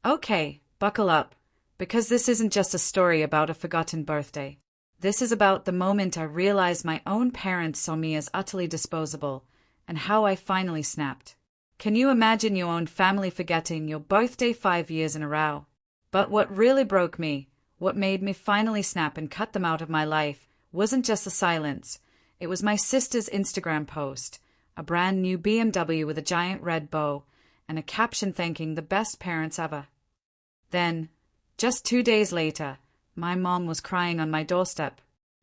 Okay, buckle up, because this isn't just a story about a forgotten birthday. This is about the moment I realized my own parents saw me as utterly disposable, and how I finally snapped. Can you imagine your own family forgetting your birthday 5 years in a row? But what really broke me, what made me finally snap and cut them out of my life, wasn't just the silence. It was my sister's Instagram post, a brand new BMW with a giant red bow, and a caption thanking the best parents ever. Then, just 2 days later, my mom was crying on my doorstep.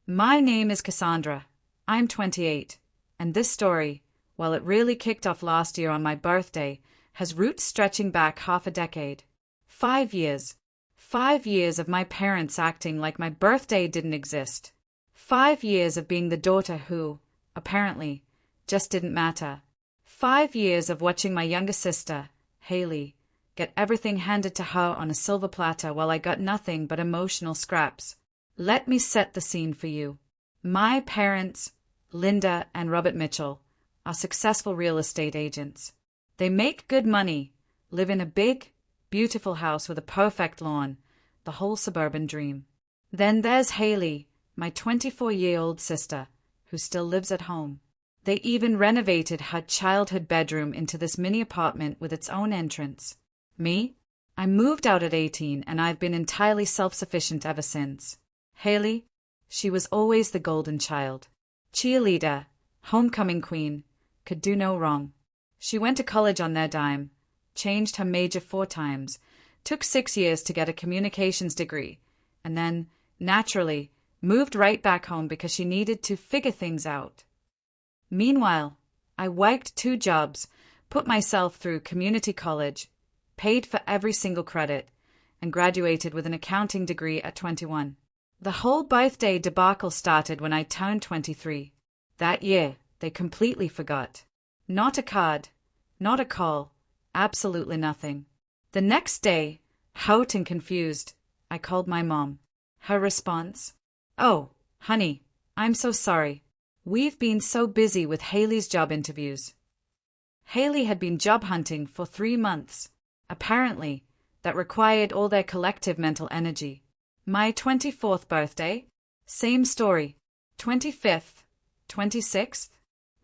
My name is Cassandra. I'm 28, and this story, while it really kicked off last year on my birthday, has roots stretching back half a decade. 5 years. 5 years of my parents acting like my birthday didn't exist. 5 years of being the daughter who, apparently, just didn't matter. 5 years of watching my younger sister, Haley, get everything handed to her on a silver platter while I got nothing but emotional scraps. Let me set the scene for you. My parents, Linda and Robert Mitchell, are successful real estate agents. They make good money, live in a big, beautiful house with a perfect lawn, the whole suburban dream. Then there's Haley, my 24-year-old sister, who still lives at home. They even renovated her childhood bedroom into this mini apartment with its own entrance. Me? I moved out at 18 and I've been entirely self-sufficient ever since. Haley? She was always the golden child. Cheerleader, homecoming queen, could do no wrong. She went to college on their dime, changed her major 4 times, took 6 years to get a communications degree, and then, naturally, moved right back home because she needed to figure things out. Meanwhile, I worked 2 jobs, put myself through community college, paid for every single credit, and graduated with an accounting degree at 21. The whole birthday debacle started when I turned 23. That year, they completely forgot. Not a card, not a call, absolutely nothing. The next day, hurt and confused, I called my mom. Her response? Oh, honey, I'm so sorry. We've been so busy with Haley's job interviews. Haley had been job hunting for 3 months. Apparently, that required all their collective mental energy. My 24th birthday? Same story. 25th? 26th?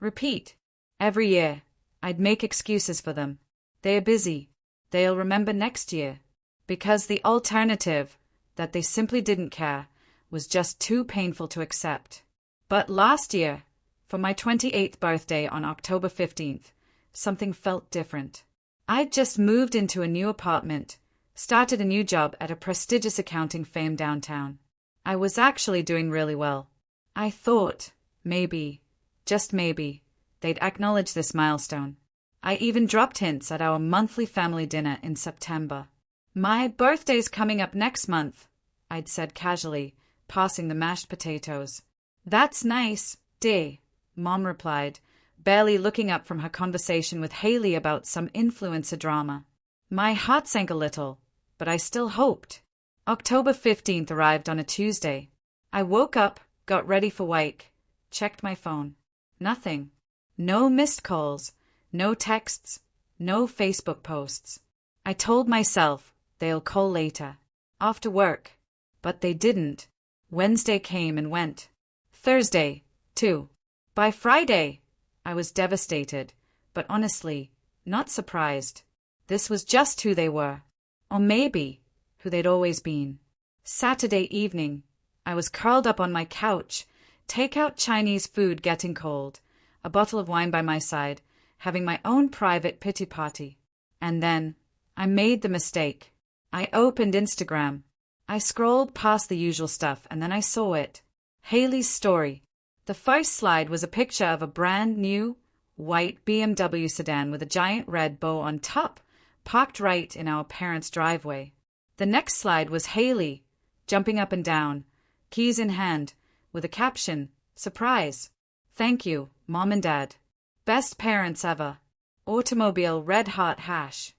Repeat. Every year, I'd make excuses for them. They're busy. They'll remember next year. Because the alternative, that they simply didn't care, was just too painful to accept. But last year, for my 28th birthday on October 15th, something felt different. I'd just moved into a new apartment, started a new job at a prestigious accounting firm downtown. I was actually doing really well. I thought, maybe, just maybe, they'd acknowledge this milestone. I even dropped hints at our monthly family dinner in September. My birthday's coming up next month, I'd said casually, passing the mashed potatoes. That's nice, dear, Mom replied, barely looking up from her conversation with Haley about some influencer drama. My heart sank a little, but I still hoped. October 15th arrived on a Tuesday. I woke up, got ready for work, checked my phone. Nothing. No missed calls, no texts, no Facebook posts. I told myself they'll call later, after work, but they didn't. Wednesday came and went. Thursday, too. By Friday, I was devastated, but honestly, not surprised. This was just who they were. Or maybe, who they'd always been. Saturday evening, I was curled up on my couch, takeout Chinese food getting cold, a bottle of wine by my side, having my own private pity party. And then, I made the mistake. I opened Instagram. I scrolled past the usual stuff and then I saw it. Haley's story. The first slide was a picture of a brand new, white BMW sedan with a giant red bow on top, parked right in our parents' driveway. The next slide was Haley, jumping up and down, keys in hand, with a caption, "Surprise. Thank you, Mom and Dad. Best parents ever. Automobile red heart hash."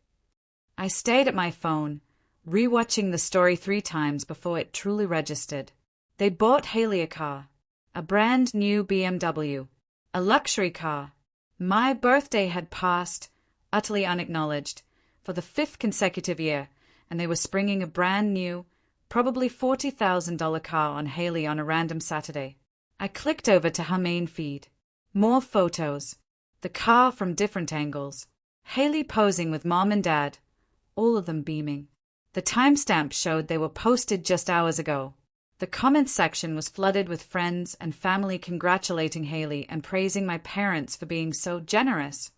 I stared at my phone, rewatching the story 3 times before it truly registered. They bought Haley a car. A brand new BMW. A luxury car. My birthday had passed, utterly unacknowledged, for the 5th consecutive year, and they were springing a brand new, probably $40,000 car on Haley on a random Saturday. I clicked over to her main feed. More photos. The car from different angles. Haley posing with mom and dad, all of them beaming. The timestamp showed they were posted just hours ago. The comments section was flooded with friends and family congratulating Haley and praising my parents for being so generous.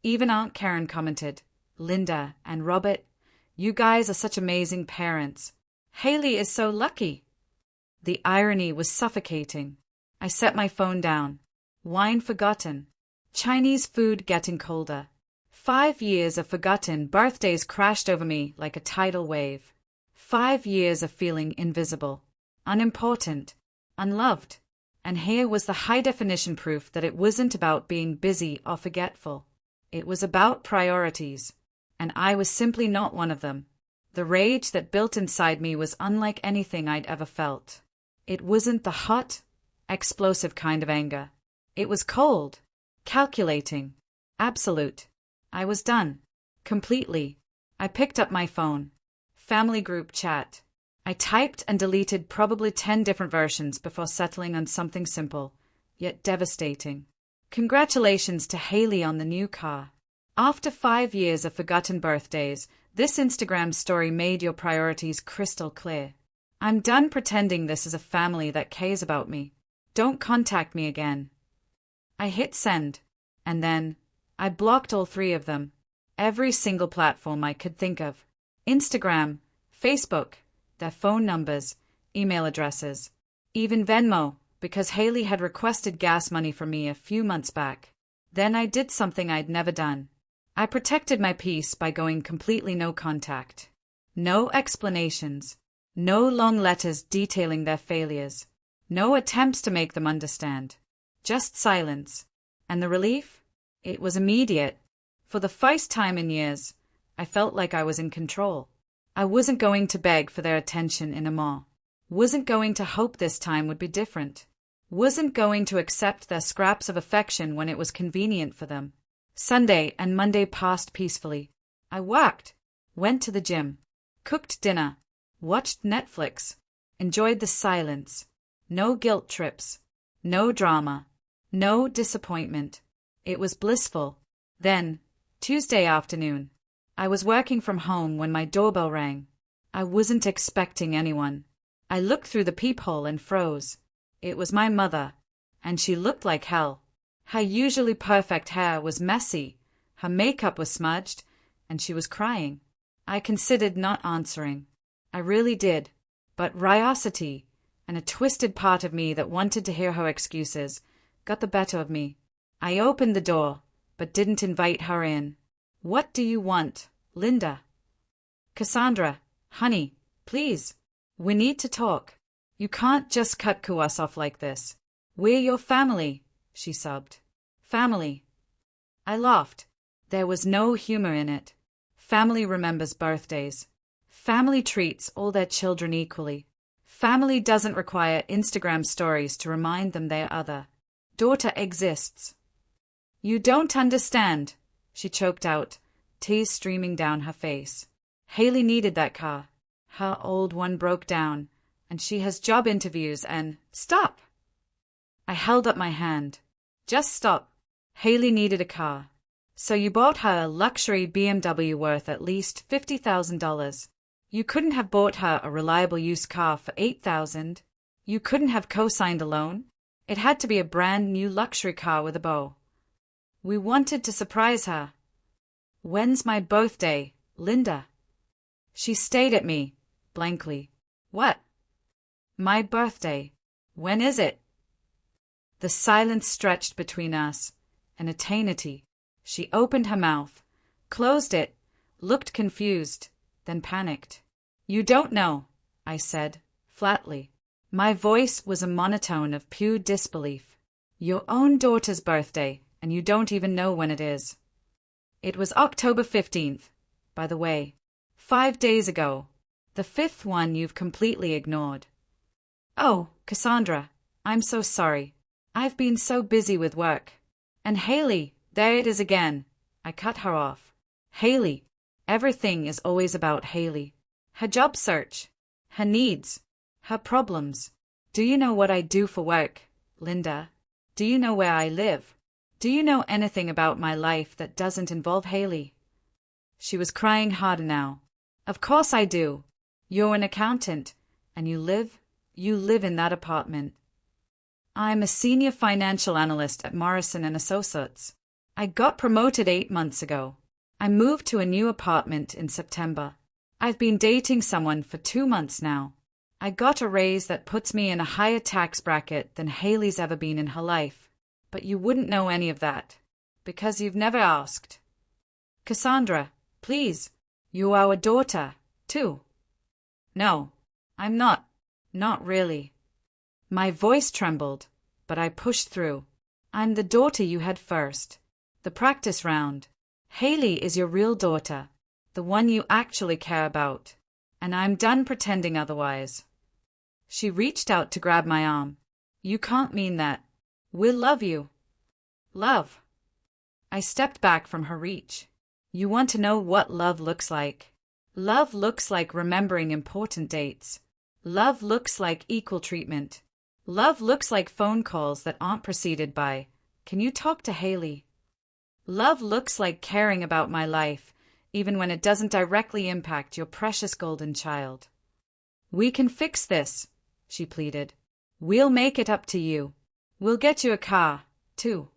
Even Aunt Karen commented, "Linda and Robert, you guys are such amazing parents. Haley is so lucky." The irony was suffocating. I set my phone down. Wine forgotten. Chinese food getting colder. 5 years of forgotten birthdays crashed over me like a tidal wave. 5 years of feeling invisible, unimportant, unloved. And here was the high-definition proof that it wasn't about being busy or forgetful. It was about priorities. And I was simply not one of them. The rage that built inside me was unlike anything I'd ever felt. It wasn't the hot, explosive kind of anger. It was cold, calculating, absolute. I was done. Completely. I picked up my phone. Family group chat. I typed and deleted probably 10 different versions before settling on something simple, yet devastating. Congratulations to Haley on the new car. After 5 years of forgotten birthdays, this Instagram story made your priorities crystal clear. I'm done pretending this is a family that cares about me. Don't contact me again. I hit send, and then I blocked all 3 of them. Every single platform I could think of. Instagram, Facebook, their phone numbers, email addresses, even Venmo, because Haley had requested gas money from me a few months back. Then I did something I'd never done. I protected my peace by going completely no contact. No explanations. No long letters detailing their failures. No attempts to make them understand. Just silence. And the relief? It was immediate. For the first time in years, I felt like I was in control. I wasn't going to beg for their attention in a mall. Wasn't going to hope this time would be different. Wasn't going to accept their scraps of affection when it was convenient for them. Sunday and Monday passed peacefully. I worked, went to the gym, cooked dinner, watched Netflix, enjoyed the silence. No guilt trips, no drama, no disappointment. It was blissful. Then, Tuesday afternoon, I was working from home when my doorbell rang. I wasn't expecting anyone. I looked through the peephole and froze. It was my mother, and she looked like hell. Her usually perfect hair was messy, her makeup was smudged, and she was crying. I considered not answering. I really did, but curiosity, and a twisted part of me that wanted to hear her excuses, got the better of me. I opened the door, but didn't invite her in. "What do you want, Linda?" "Cassandra, honey, please. We need to talk. You can't just cut us off like this. We're your family," she sobbed. "Family." I laughed. There was no humor in it. Family remembers birthdays. Family treats all their children equally. Family doesn't require Instagram stories to remind them their other daughter exists. "You don't understand," she choked out, tears streaming down her face. "Haley needed that car. Her old one broke down, and she has job interviews and—" "Stop!" I held up my hand. "Just stop. Haley needed a car. So you bought her a luxury BMW worth at least $50,000. You couldn't have bought her a reliable used car for $8,000. You couldn't have co-signed a loan. It had to be a brand new luxury car with a bow. We wanted to surprise her. When's my birthday, Linda?" She stared at me, blankly. "What?" "My birthday. When is it?" The silence stretched between us, an eternity. She opened her mouth, closed it, looked confused, then panicked. "You don't know," I said, flatly. My voice was a monotone of pure disbelief. "Your own daughter's birthday, and you don't even know when it is." "It was October 15th, by the way. 5 days ago. The 5th one you've completely ignored." "Oh, Cassandra, I'm so sorry. I've been so busy with work. And Haley, there it is again." I cut her off. "Haley, Everything is always about Haley. Her job search. Her needs. Her problems. Do you know what I do for work, Linda? Do you know where I live? Do you know anything about my life that doesn't involve Haley? She was crying harder now. Of course I do. You're an accountant, and you live in that apartment. I'm a senior financial analyst at Morrison & Associates. I got promoted 8 months ago. I moved to a new apartment in September. I've been dating someone for 2 months now. I got a raise that puts me in a higher tax bracket than Haley's ever been in her life. But you wouldn't know any of that, because you've never asked. Cassandra, please, you're our daughter, too. No, I'm not. Not really. My voice trembled, but I pushed through. I'm the daughter you had first. The practice round. Haley is your real daughter, the one you actually care about. And I'm done pretending otherwise. She reached out to grab my arm. You can't mean that. We'll love you. Love. I stepped back from her reach. You want to know what love looks like? Love looks like remembering important dates. Love looks like equal treatment. Love looks like phone calls that aren't preceded by, "Can you talk to Haley?" Love looks like caring about my life, even when it doesn't directly impact your precious golden child. We can fix this, she pleaded. We'll make it up to you. We'll get you a car, too.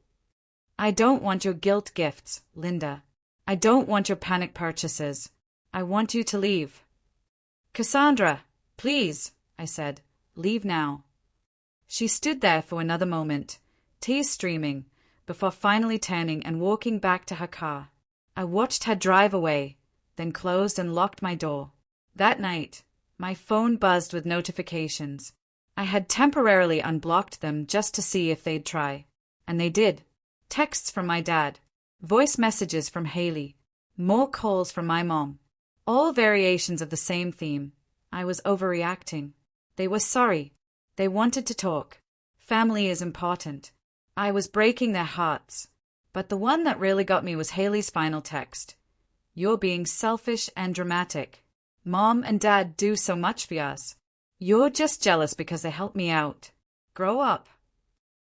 I don't want your guilt gifts, Linda. I don't want your panic purchases. I want you to leave. Cassandra, please, I said, leave now. She stood there for another moment, tears streaming, before finally turning and walking back to her car. I watched her drive away, then closed and locked my door. That night, my phone buzzed with notifications. I had temporarily unblocked them just to see if they'd try. And they did. Texts from my dad, voice messages from Haley, more calls from my mom. All variations of the same theme. I was overreacting. They were sorry. They wanted to talk. Family is important. I was breaking their hearts. But the one that really got me was Haley's final text. You're being selfish and dramatic. Mom and Dad do so much for us. You're just jealous because they help me out. Grow up.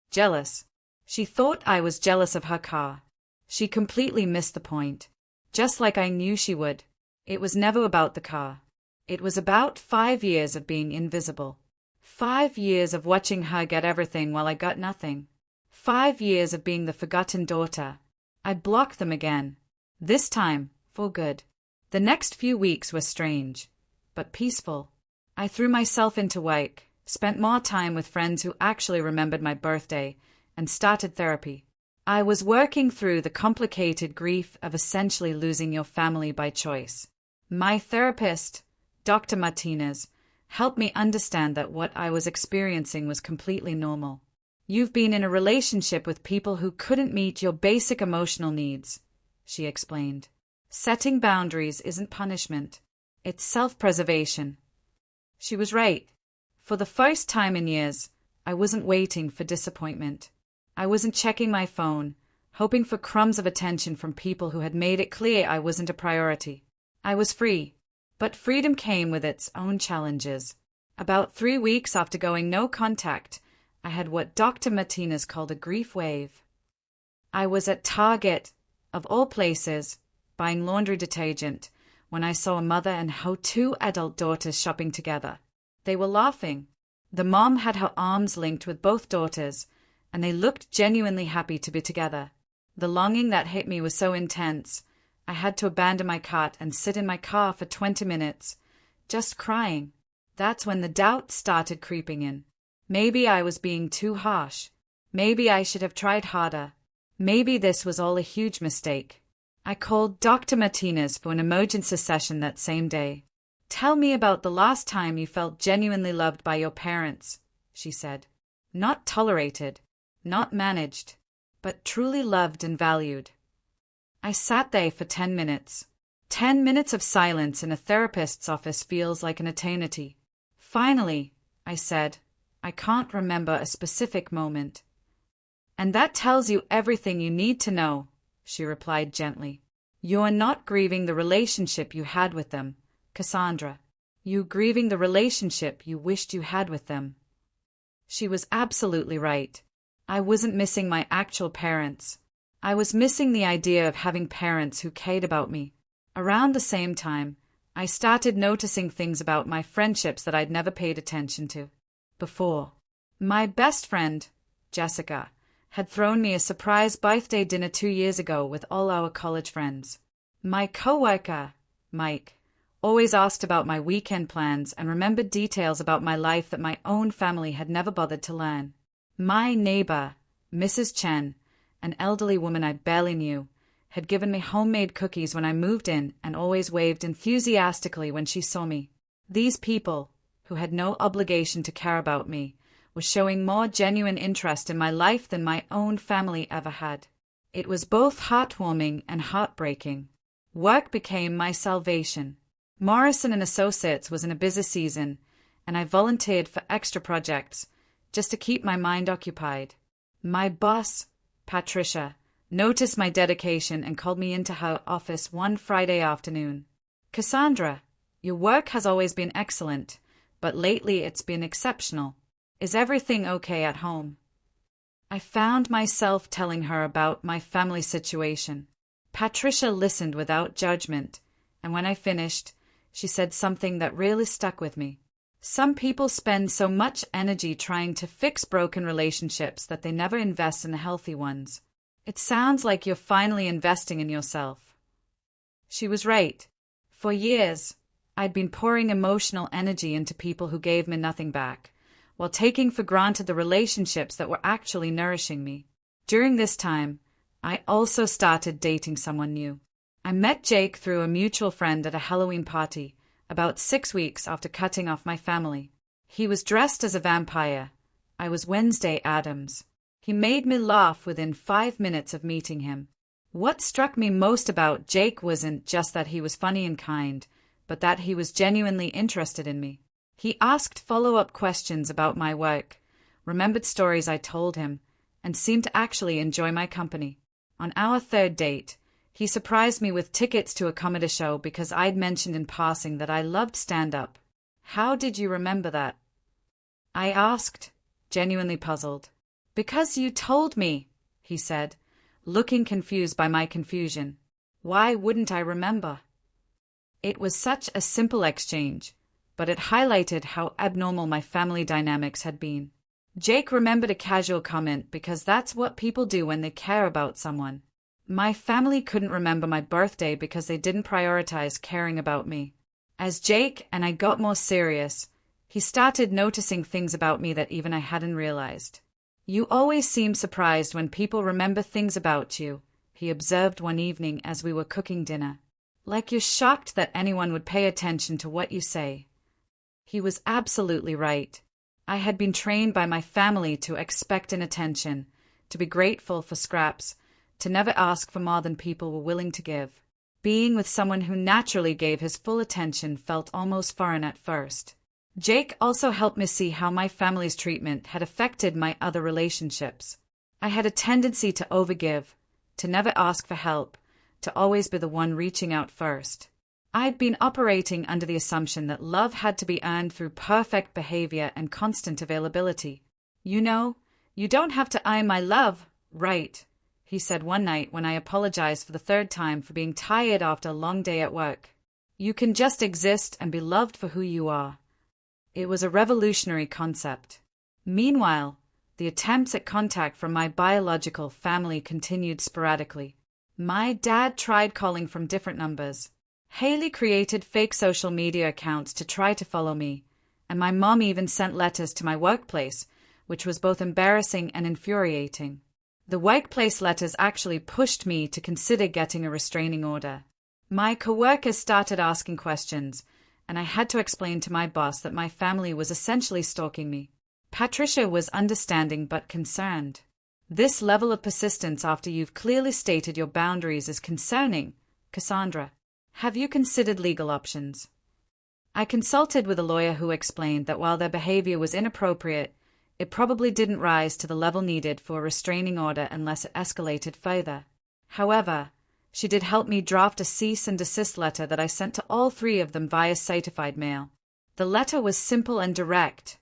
Jealous. She thought I was jealous of her car. She completely missed the point. Just like I knew she would. It was never about the car. It was about 5 years of being invisible. 5 years of watching her get everything while I got nothing. 5 years of being the forgotten daughter. I blocked them again. This time, for good. The next few weeks were strange, but peaceful. I threw myself into work, spent more time with friends who actually remembered my birthday, and started therapy. I was working through the complicated grief of essentially losing your family by choice. My therapist, Dr. Martinez, helped me understand that what I was experiencing was completely normal. You've been in a relationship with people who couldn't meet your basic emotional needs, she explained. Setting boundaries isn't punishment. It's self-preservation. She was right. For the first time in years, I wasn't waiting for disappointment. I wasn't checking my phone, hoping for crumbs of attention from people who had made it clear I wasn't a priority. I was free, but freedom came with its own challenges. About 3 weeks after going no contact, I had what Dr. Martinez called a grief wave. I was at Target, of all places, buying laundry detergent, when I saw a mother and her 2 adult daughters shopping together. They were laughing. The mom had her arms linked with both daughters, and they looked genuinely happy to be together. The longing that hit me was so intense, I had to abandon my cart and sit in my car for 20 minutes, just crying. That's when the doubt started creeping in. Maybe I was being too harsh. Maybe I should have tried harder. Maybe this was all a huge mistake. I called Dr. Martinez for an emergency session that same day. Tell me about the last time you felt genuinely loved by your parents, she said. Not tolerated, not managed, but truly loved and valued. I sat there for 10 minutes. 10 minutes of silence in a therapist's office feels like an eternity. Finally, I said, I can't remember a specific moment. And that tells you everything you need to know, she replied gently. You're not grieving the relationship you had with them, Cassandra. You're grieving the relationship you wished you had with them. She was absolutely right. I wasn't missing my actual parents. I was missing the idea of having parents who cared about me. Around the same time, I started noticing things about my friendships that I'd never paid attention to before. My best friend, Jessica, had thrown me a surprise birthday dinner 2 years ago with all our college friends. My coworker, Mike, always asked about my weekend plans and remembered details about my life that my own family had never bothered to learn. My neighbor, Mrs. Chen, an elderly woman I barely knew, had given me homemade cookies when I moved in and always waved enthusiastically when she saw me. These people, who had no obligation to care about me, were showing more genuine interest in my life than my own family ever had. It was both heartwarming and heartbreaking. Work became my salvation. Morrison & Associates was in a busy season, and I volunteered for extra projects, just to keep my mind occupied. My boss, Patricia, noticed my dedication and called me into her office one Friday afternoon. Cassandra, your work has always been excellent, but lately it's been exceptional. Is everything okay at home? I found myself telling her about my family situation. Patricia listened without judgment, and when I finished, she said something that really stuck with me. Some people spend so much energy trying to fix broken relationships that they never invest in healthy ones. It sounds like you're finally investing in yourself. She was right. For years, I'd been pouring emotional energy into people who gave me nothing back, while taking for granted the relationships that were actually nourishing me. During this time, I also started dating someone new. I met Jake through a mutual friend at a Halloween party, about 6 weeks after cutting off my family. He was dressed as a vampire. I was Wednesday Addams. He made me laugh within 5 minutes of meeting him. What struck me most about Jake wasn't just that he was funny and kind, but that he was genuinely interested in me. He asked follow-up questions about my work, remembered stories I told him, and seemed to actually enjoy my company. On our third date, he surprised me with tickets to a comedy show because I'd mentioned in passing that I loved stand-up. How did you remember that? I asked, genuinely puzzled. Because you told me, he said, looking confused by my confusion. Why wouldn't I remember? It was such a simple exchange, but it highlighted how abnormal my family dynamics had been. Jake remembered a casual comment because that's what people do when they care about someone. My family couldn't remember my birthday because they didn't prioritize caring about me. As Jake and I got more serious, he started noticing things about me that even I hadn't realized. You always seem surprised when people remember things about you, he observed one evening as we were cooking dinner. Like you're shocked that anyone would pay attention to what you say. He was absolutely right. I had been trained by my family to expect attention, to be grateful for scraps, to never ask for more than people were willing to give. Being with someone who naturally gave his full attention felt almost foreign at first. Jake also helped me see how my family's treatment had affected my other relationships. I had a tendency to overgive, to never ask for help, to always be the one reaching out first. I'd been operating under the assumption that love had to be earned through perfect behavior and constant availability. You know, you don't have to earn my love, right? He said one night when I apologized for the third time for being tired after a long day at work. You can just exist and be loved for who you are. It was a revolutionary concept. Meanwhile, the attempts at contact from my biological family continued sporadically. My dad tried calling from different numbers. Haley created fake social media accounts to try to follow me, and my mom even sent letters to my workplace, which was both embarrassing and infuriating. The workplace letters actually pushed me to consider getting a restraining order. My coworkers started asking questions, and I had to explain to my boss that my family was essentially stalking me. Patricia was understanding but concerned. This level of persistence after you've clearly stated your boundaries is concerning, Cassandra. Have you considered legal options? I consulted with a lawyer who explained that while their behavior was inappropriate, it probably didn't rise to the level needed for a restraining order unless it escalated further. However, She did help me draft a cease and desist letter that I sent to all three of them via certified mail. The letter was simple and direct.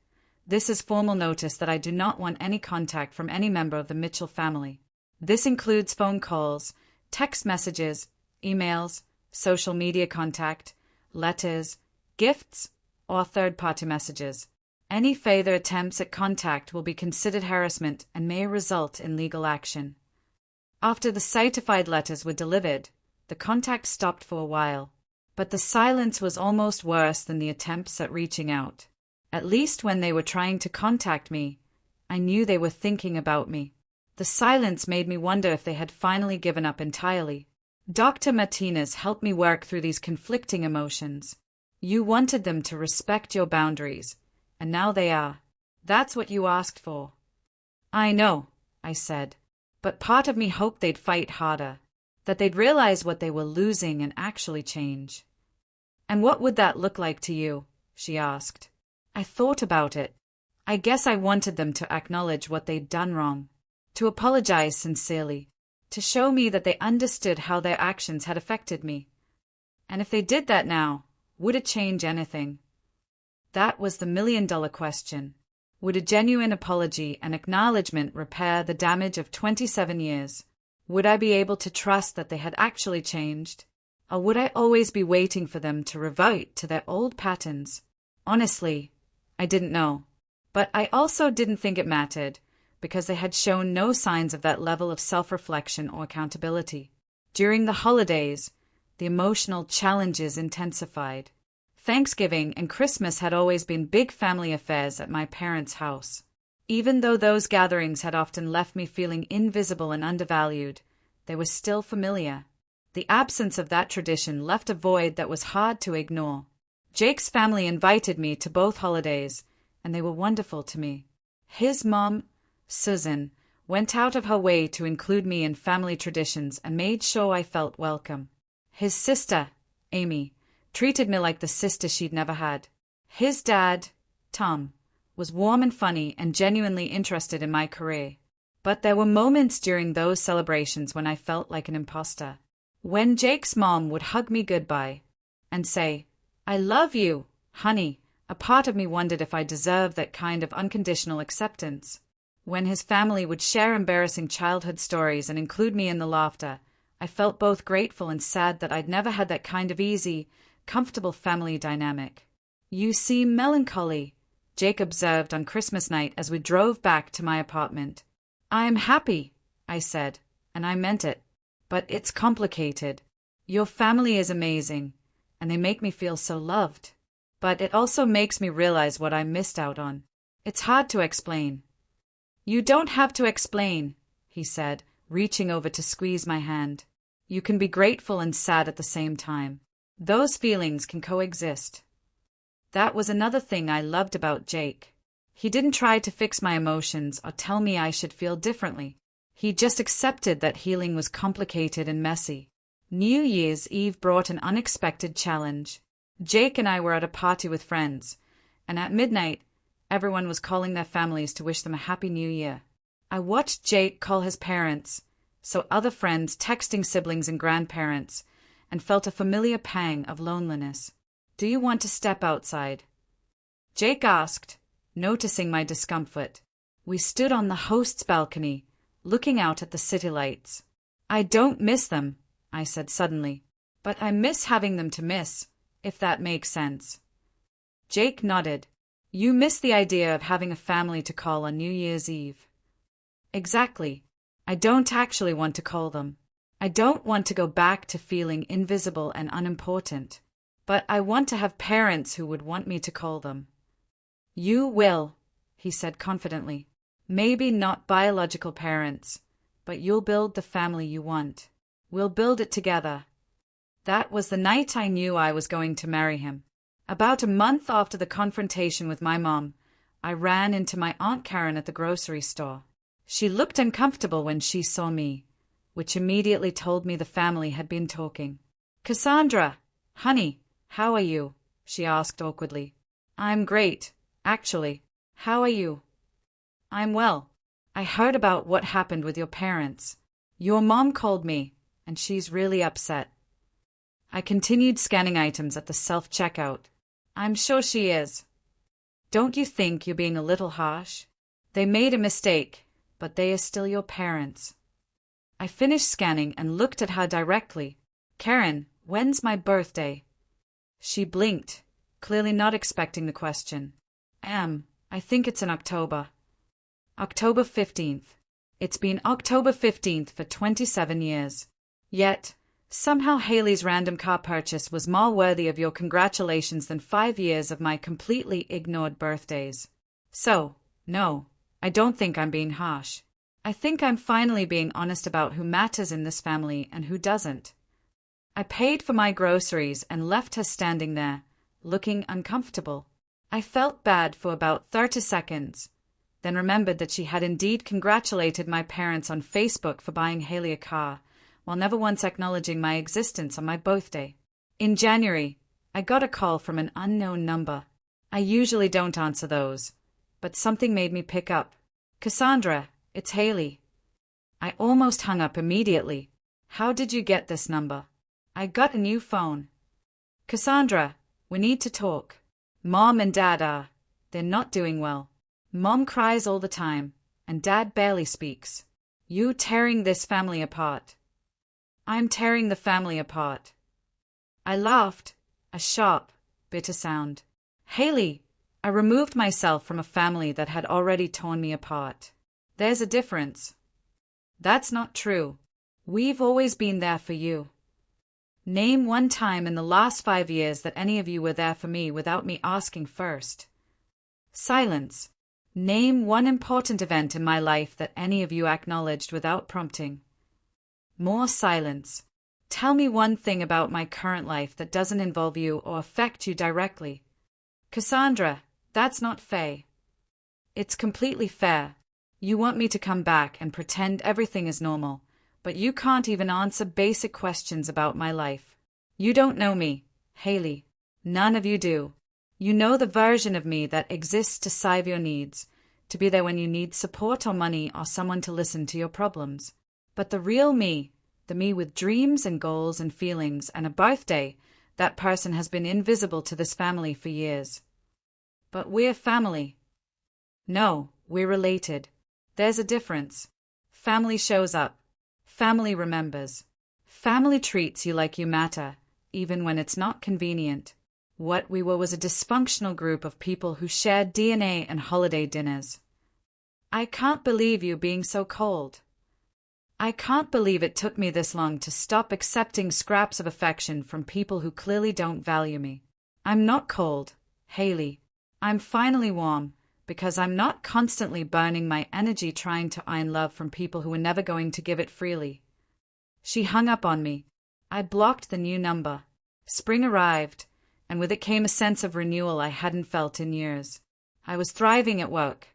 This is formal notice that I do not want any contact from any member of the Mitchell family. This includes phone calls, text messages, emails, social media contact, letters, gifts, or third-party messages. Any further attempts at contact will be considered harassment and may result in legal action. After the certified letters were delivered, the contact stopped for a while, but the silence was almost worse than the attempts at reaching out. At least when they were trying to contact me, I knew they were thinking about me. The silence made me wonder if they had finally given up entirely. Dr. Martinez helped me work through these conflicting emotions. You wanted them to respect your boundaries, and now they are. That's what you asked for. I know, I said, but part of me hoped they'd fight harder, that they'd realize what they were losing and actually change. And what would that look like to you? She asked. I thought about it. I guess I wanted them to acknowledge what they'd done wrong, to apologize sincerely, to show me that they understood how their actions had affected me. And if they did that now, would it change anything? That was the million-dollar question. Would a genuine apology and acknowledgement repair the damage of 27 years? Would I be able to trust that they had actually changed? Or would I always be waiting for them to revert to their old patterns? Honestly, I didn't know. But I also didn't think it mattered, because they had shown no signs of that level of self-reflection or accountability. During the holidays, the emotional challenges intensified. Thanksgiving and Christmas had always been big family affairs at my parents' house. Even though those gatherings had often left me feeling invisible and undervalued, they were still familiar. The absence of that tradition left a void that was hard to ignore. Jake's family invited me to both holidays, and they were wonderful to me. His mom, Susan, went out of her way to include me in family traditions and made sure I felt welcome. His sister, Amy, treated me like the sister she'd never had. His dad, Tom, was warm and funny and genuinely interested in my career. But there were moments during those celebrations when I felt like an imposter. When Jake's mom would hug me goodbye and say, "I love you, honey," a part of me wondered if I deserved that kind of unconditional acceptance. When his family would share embarrassing childhood stories and include me in the laughter, I felt both grateful and sad that I'd never had that kind of easy, comfortable family dynamic. "You seem melancholy," Jake observed on Christmas night as we drove back to my apartment. "I'm happy," I said, and I meant it. "But it's complicated. Your family is amazing, and they make me feel so loved. But it also makes me realize what I missed out on. It's hard to explain." "You don't have to explain," he said, reaching over to squeeze my hand. "You can be grateful and sad at the same time. Those feelings can coexist." That was another thing I loved about Jake. He didn't try to fix my emotions or tell me I should feel differently. He just accepted that healing was complicated and messy. New Year's Eve brought an unexpected challenge. Jake and I were at a party with friends, and at midnight, everyone was calling their families to wish them a happy new year. I watched Jake call his parents, so other friends texting siblings and grandparents, and felt a familiar pang of loneliness. "Do you want to step outside?" Jake asked, noticing my discomfort. We stood on the host's balcony, looking out at the city lights. "I don't miss them," I said suddenly, "but I miss having them to miss, if that makes sense." Jake nodded. "You miss the idea of having a family to call on New Year's Eve." "Exactly. I don't actually want to call them. I don't want to go back to feeling invisible and unimportant. But I want to have parents who would want me to call them." "You will," he said confidently. "Maybe not biological parents, but you'll build the family you want. We'll build it together." That was the night I knew I was going to marry him. About a month after the confrontation with my mom, I ran into my Aunt Karen at the grocery store. She looked uncomfortable when she saw me, which immediately told me the family had been talking. "Cassandra, honey, how are you?" she asked awkwardly. "I'm great, actually. How are you?" "I'm well. I heard about what happened with your parents. Your mom called me, and she's really upset. I continued scanning items at the self-checkout. I'm sure she is. Don't you think you're being a little harsh? They made a mistake, but they are still your parents. I finished scanning and looked at her directly. Karen, when's my birthday? She blinked, clearly not expecting the question. I think it's in October. October 15th. It's been October 15th for 27 years. Yet, somehow Haley's random car purchase was more worthy of your congratulations than 5 years of my completely ignored birthdays. So, no, I don't think I'm being harsh. I think I'm finally being honest about who matters in this family and who doesn't. I paid for my groceries and left her standing there, looking uncomfortable. I felt bad for about 30 seconds, then remembered that she had indeed congratulated my parents on Facebook for buying Haley a car, while never once acknowledging my existence on my birthday. In January, I got a call from an unknown number. I usually don't answer those, but something made me pick up. Cassandra, it's Haley. I almost hung up immediately. How did you get this number? I got a new phone. Cassandra, we need to talk. Mom and Dad they're not doing well. Mom cries all the time, and Dad barely speaks. You tearing this family apart. I'm tearing the family apart. I laughed, a sharp, bitter sound. Haley, I removed myself from a family that had already torn me apart. There's a difference. That's not true. We've always been there for you. Name one time in the last 5 years that any of you were there for me without me asking first. Silence. Name one important event in my life that any of you acknowledged without prompting. More silence. Tell me one thing about my current life that doesn't involve you or affect you directly. Cassandra, that's not fair. It's completely fair. You want me to come back and pretend everything is normal, but you can't even answer basic questions about my life. You don't know me, Haley. None of you do. You know the version of me that exists to serve your needs, to be there when you need support or money or someone to listen to your problems. But the real me, the me with dreams and goals and feelings and a birthday, that person has been invisible to this family for years. But we're family. No, we're related. There's a difference. Family shows up. Family remembers. Family treats you like you matter, even when it's not convenient. What we were was a dysfunctional group of people who shared DNA and holiday dinners. I can't believe you being so cold. I can't believe it took me this long to stop accepting scraps of affection from people who clearly don't value me. I'm not cold, Haley. I'm finally warm, because I'm not constantly burning my energy trying to earn love from people who are never going to give it freely. She hung up on me. I blocked the new number. Spring arrived, and with it came a sense of renewal I hadn't felt in years. I was thriving at work.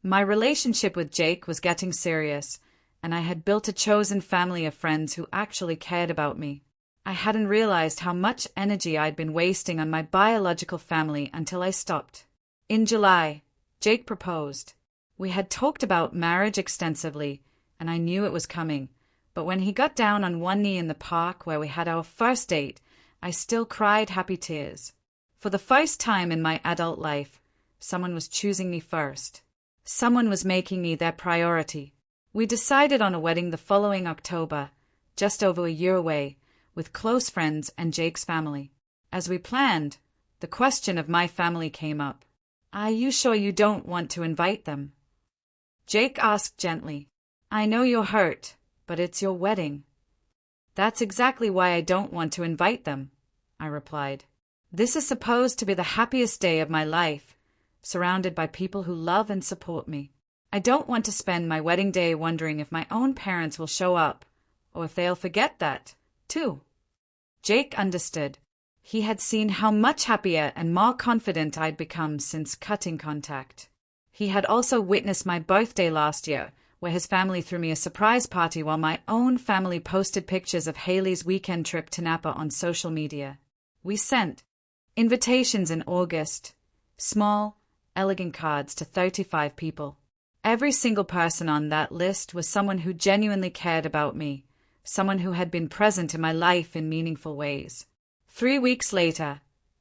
My relationship with Jake was getting serious, and I had built a chosen family of friends who actually cared about me. I hadn't realized how much energy I'd been wasting on my biological family until I stopped. In July, Jake proposed. We had talked about marriage extensively, and I knew it was coming, but when he got down on one knee in the park where we had our first date, I still cried happy tears. For the first time in my adult life, someone was choosing me first. Someone was making me their priority. We decided on a wedding the following October, just over a year away, with close friends and Jake's family. As we planned, the question of my family came up. Are you sure you don't want to invite them? Jake asked gently. I know you're hurt, but it's your wedding. That's exactly why I don't want to invite them, I replied. This is supposed to be the happiest day of my life, surrounded by people who love and support me. I don't want to spend my wedding day wondering if my own parents will show up, or if they'll forget that, too. Jake understood. He had seen how much happier and more confident I'd become since cutting contact. He had also witnessed my birthday last year, where his family threw me a surprise party while my own family posted pictures of Haley's weekend trip to Napa on social media. We sent invitations in August, small, elegant cards to 35 people. Every single person on that list was someone who genuinely cared about me, someone who had been present in my life in meaningful ways. 3 weeks later,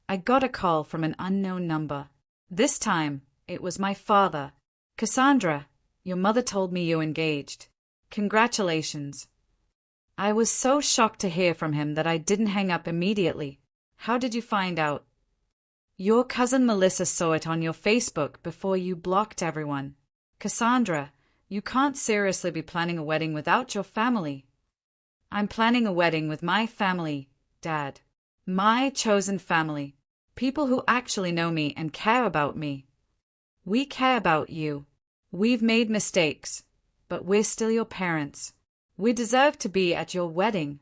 I got a call from an unknown number. This time, it was my father. "Cassandra, your mother told me you're engaged. Congratulations." I was so shocked to hear from him that I didn't hang up immediately. "How did you find out?" "Your cousin Melissa saw it on your Facebook before you blocked everyone." "Cassandra, you can't seriously be planning a wedding without your family." "I'm planning a wedding with my family, Dad. My chosen family. People who actually know me and care about me." "We care about you. We've made mistakes, but we're still your parents. We deserve to be at your wedding."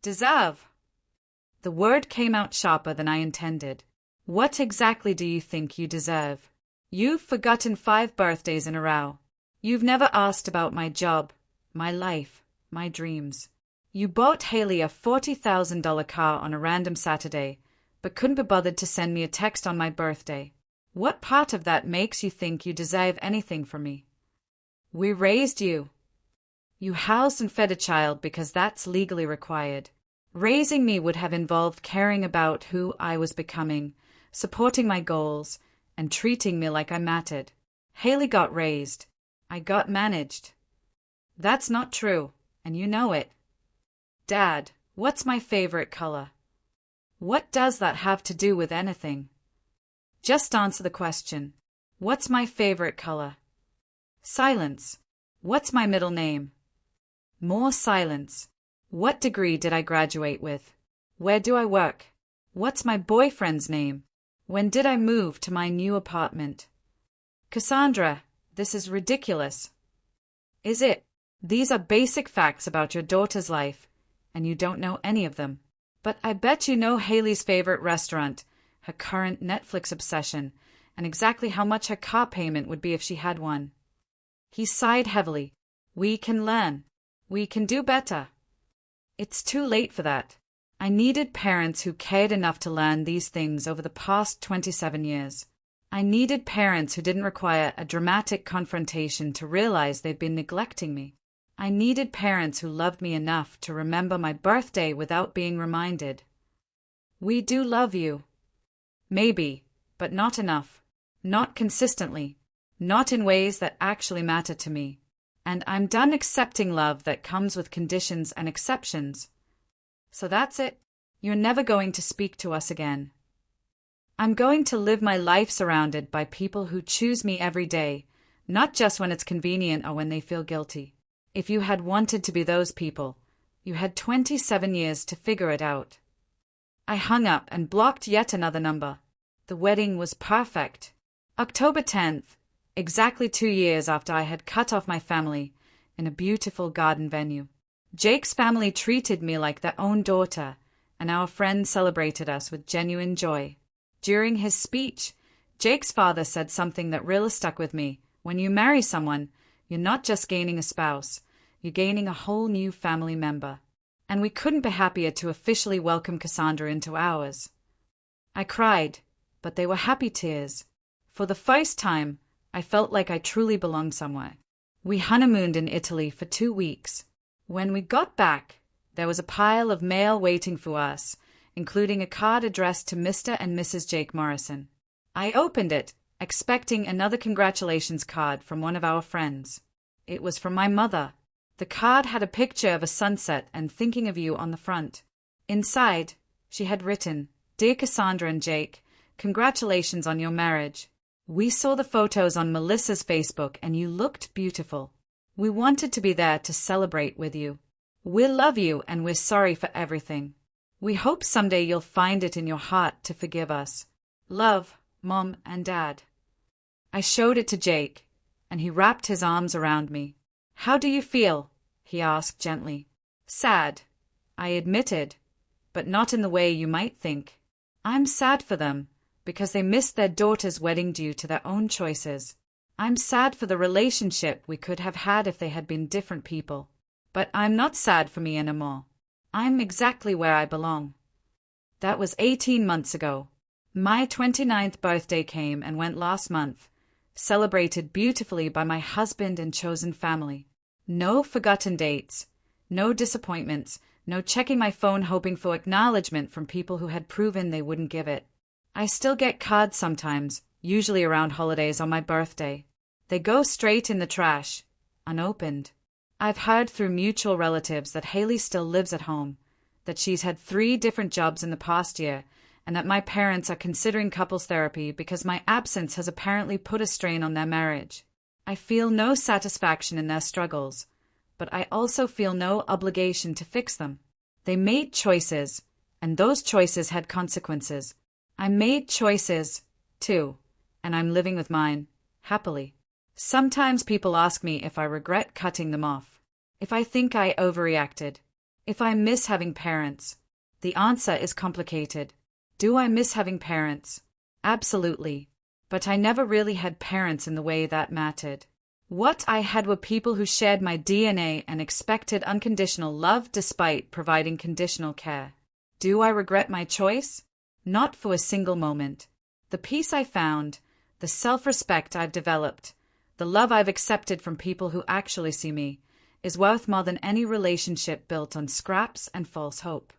"Deserve?" The word came out sharper than I intended. "What exactly do you think you deserve? You've forgotten 5 birthdays in a row. You've never asked about my job, my life, my dreams. You bought Haley a $40,000 car on a random Saturday, but couldn't be bothered to send me a text on my birthday. What part of that makes you think you deserve anything from me? We raised you. You housed and fed a child because that's legally required. Raising me would have involved caring about who I was becoming, supporting my goals, and treating me like I mattered. Haley got raised. I got managed." "That's not true, and you know it." "Dad, what's my favorite color?" "What does that have to do with anything?" Just answer the question. What's my favorite color? Silence. What's my middle name? More silence. What degree did I graduate with? Where do I work? What's my boyfriend's name? When did I move to my new apartment? Cassandra, this is ridiculous. Is it? These are basic facts about your daughter's life, and you don't know any of them. But I bet you know Haley's favorite restaurant, her current Netflix obsession, and exactly how much her car payment would be if she had one. He sighed heavily. We can learn. We can do better. It's too late for that. I needed parents who cared enough to learn these things over the past 27 years. I needed parents who didn't require a dramatic confrontation to realize they'd been neglecting me. I needed parents who loved me enough to remember my birthday without being reminded. We do love you. Maybe, but not enough. Not consistently. Not in ways that actually matter to me. And I'm done accepting love that comes with conditions and exceptions. So that's it. You're never going to speak to us again. I'm going to live my life surrounded by people who choose me every day, not just when it's convenient or when they feel guilty. If you had wanted to be those people, you had 27 years to figure it out. I hung up and blocked yet another number. The wedding was perfect. October 10th, exactly 2 years after I had cut off my family, in a beautiful garden venue. Jake's family treated me like their own daughter, and our friends celebrated us with genuine joy. During his speech, Jake's father said something that really stuck with me. When you marry someone, you're not just gaining a spouse, you're gaining a whole new family member. And we couldn't be happier to officially welcome Cassandra into ours. I cried, but they were happy tears. For the first time, I felt like I truly belonged somewhere. We honeymooned in Italy for 2 weeks. When we got back, there was a pile of mail waiting for us, including a card addressed to Mr. and Mrs. Jake Morrison. I opened it, expecting another congratulations card from one of our friends. It was from my mother. The card had a picture of a sunset and thinking of you on the front. Inside, she had written, Dear Cassandra and Jake, congratulations on your marriage. We saw the photos on Melissa's Facebook and you looked beautiful. We wanted to be there to celebrate with you. We love you and we're sorry for everything. We hope someday you'll find it in your heart to forgive us. Love, Mom and Dad. I showed it to Jake, and he wrapped his arms around me. How do you feel? He asked gently. Sad, I admitted, but not in the way you might think. I'm sad for them, because they missed their daughter's wedding due to their own choices. I'm sad for the relationship we could have had if they had been different people. But I'm not sad for me anymore. I'm exactly where I belong. That was 18 months ago. My 29th birthday came and went last month, celebrated beautifully by my husband and chosen family. No forgotten dates, No disappointments, no checking my phone hoping for acknowledgement from people who had proven they wouldn't give it. I still get cards sometimes, usually around holidays on my birthday. They go straight in the trash, unopened. I've heard through mutual relatives that Haley still lives at home, that she's had 3 different jobs in the past year, and that my parents are considering couples therapy because my absence has apparently put a strain on their marriage. I feel no satisfaction in their struggles, but I also feel no obligation to fix them. They made choices, and those choices had consequences. I made choices, too, and I'm living with mine, happily. Sometimes people ask me if I regret cutting them off, if I think I overreacted, if I miss having parents. The answer is complicated. Do I miss having parents? Absolutely. But I never really had parents in the way that mattered. What I had were people who shared my DNA and expected unconditional love despite providing conditional care. Do I regret my choice? Not for a single moment. The peace I found, the self-respect I've developed, the love I've accepted from people who actually see me, is worth more than any relationship built on scraps and false hope.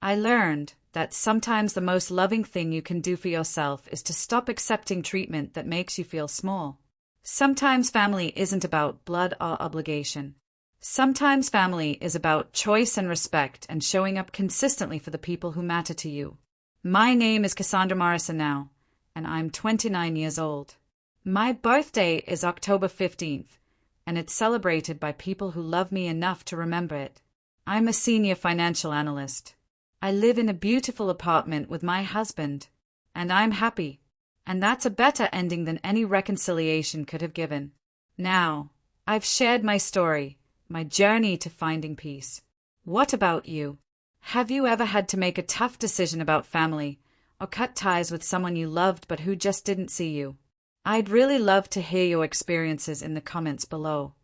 I learned that sometimes the most loving thing you can do for yourself is to stop accepting treatment that makes you feel small. Sometimes family isn't about blood or obligation. Sometimes family is about choice and respect and showing up consistently for the people who matter to you. My name is Cassandra Morrison now, and I'm 29 years old. My birthday is October 15th, and it's celebrated by people who love me enough to remember it. I'm a senior financial analyst. I live in a beautiful apartment with my husband, and I'm happy. And that's a better ending than any reconciliation could have given. Now, I've shared my story, my journey to finding peace. What about you? Have you ever had to make a tough decision about family, or cut ties with someone you loved but who just didn't see you? I'd really love to hear your experiences in the comments below.